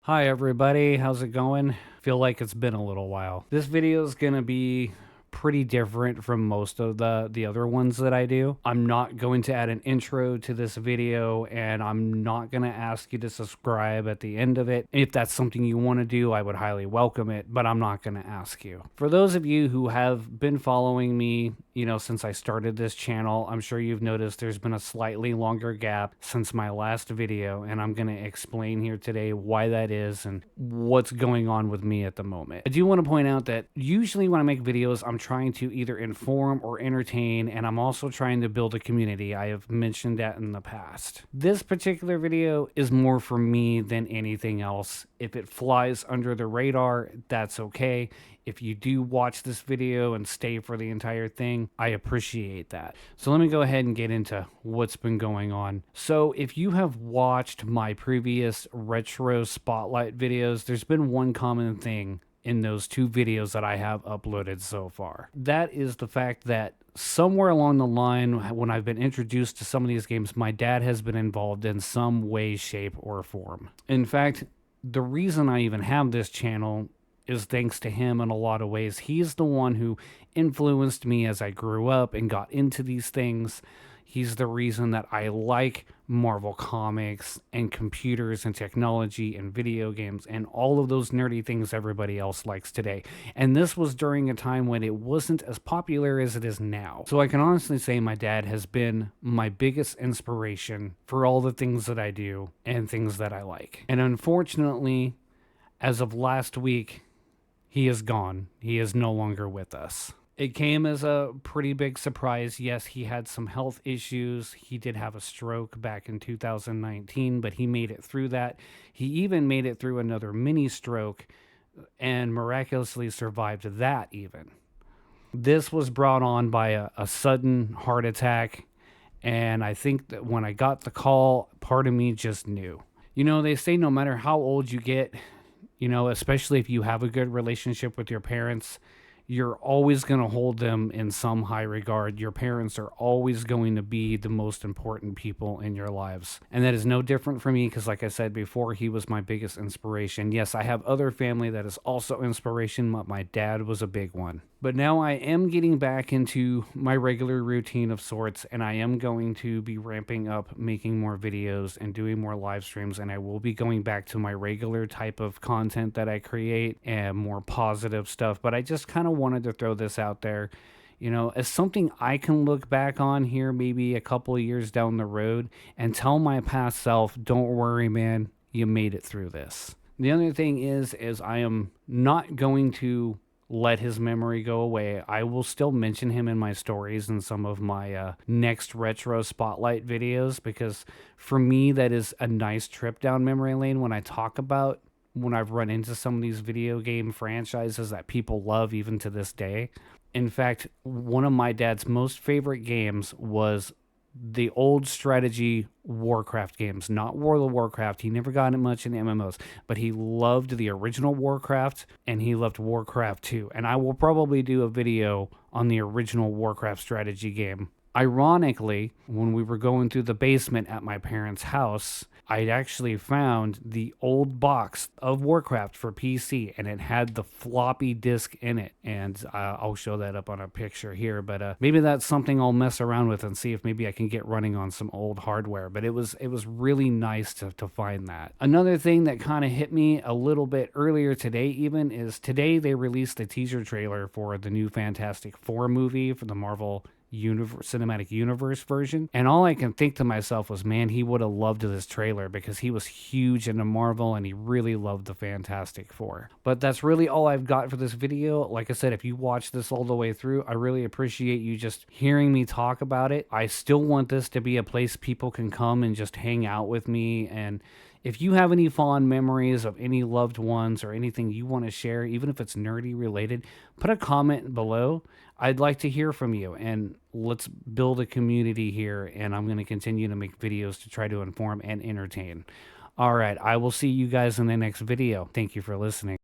Hi everybody, how's it going? Feel like it's been a little while. This video is gonna be pretty different from most of the other ones that I do. I'm not going to add an intro to this video, and I'm not gonna ask you to subscribe at the end of it. If that's something you want to do, I would highly welcome it, but I'm not gonna ask you. For those of you who have been following me, since I started this channel, I'm sure you've noticed there's been a slightly longer gap since my last video, and I'm going to explain here today why that is and what's going on with me at the moment. I do want to point out that usually when I make videos, I'm trying to either inform or entertain, and I'm also trying to build a community. I have mentioned that in the past. This particular video is more for me than anything else. If it flies under the radar, that's okay. If you do watch this video and stay for the entire thing, I appreciate that. So let me go ahead and get into what's been going on. So if you have watched my previous retro spotlight videos, there's been one common thing in those two videos that I have uploaded so far. That is the fact that somewhere along the line, when I've been introduced to some of these games, my dad has been involved in some way, shape, or form. In fact, the reason I even have this channel is thanks to him in a lot of ways. He's the one who influenced me as I grew up and got into these things. He's the reason that I like Marvel Comics and computers and technology and video games and all of those nerdy things everybody else likes today. And this was during a time when it wasn't as popular as it is now. So I can honestly say my dad has been my biggest inspiration for all the things that I do and things that I like. And unfortunately, as of last week, he is gone. He is no longer with us. It came as a pretty big surprise. Yes, he had some health issues. He did have a stroke back in 2019, but he made it through that. He even made it through another mini stroke and miraculously survived that even. This was brought on by a sudden heart attack, and I think that when I got the call, part of me just knew. They say no matter how old you get, especially if you have a good relationship with your parents, you're always going to hold them in some high regard. Your parents are always going to be the most important people in your lives. And that is no different for me because, like I said before, he was my biggest inspiration. Yes, I have other family that is also inspiration, but my dad was a big one. But now I am getting back into my regular routine of sorts, and I am going to be ramping up making more videos and doing more live streams, and I will be going back to my regular type of content that I create and more positive stuff. But I just kind of wanted to throw this out there, as something I can look back on here maybe a couple of years down the road and tell my past self, don't worry, man, you made it through this. The other thing is I am not going to let his memory go away. I will still mention him in my stories and some of my next retro spotlight videos, because for me, that is a nice trip down memory lane when I talk about when I've run into some of these video game franchises that people love even to this day. In fact, one of my dad's most favorite games was the old strategy Warcraft games, not World of Warcraft. He never got much in MMOs, but he loved the original Warcraft and he loved Warcraft 2. And I will probably do a video on the original Warcraft strategy game. Ironically, when we were going through the basement at my parents' house, I'd actually found the old box of Warcraft for PC, and it had the floppy disk in it. And I'll show that up on a picture here, but maybe that's something I'll mess around with and see if maybe I can get running on some old hardware. But it was really nice to find that. Another thing that kind of hit me a little bit earlier today even is today they released the teaser trailer for the new Fantastic Four movie for the Marvel Cinematic Universe version, and all I can think to myself was, man, he would have loved this trailer because he was huge into Marvel and he really loved the Fantastic Four. But that's really all I've got for this video. Like I said, if you watch this all the way through, I really appreciate you just hearing me talk about it. I still want this to be a place people can come and just hang out with me, and if you have any fond memories of any loved ones or anything you want to share, even if it's nerdy related, put a comment below. I'd like to hear from you, and let's build a community here, and I'm going to continue to make videos to try to inform and entertain. All right, I will see you guys in the next video. Thank you for listening.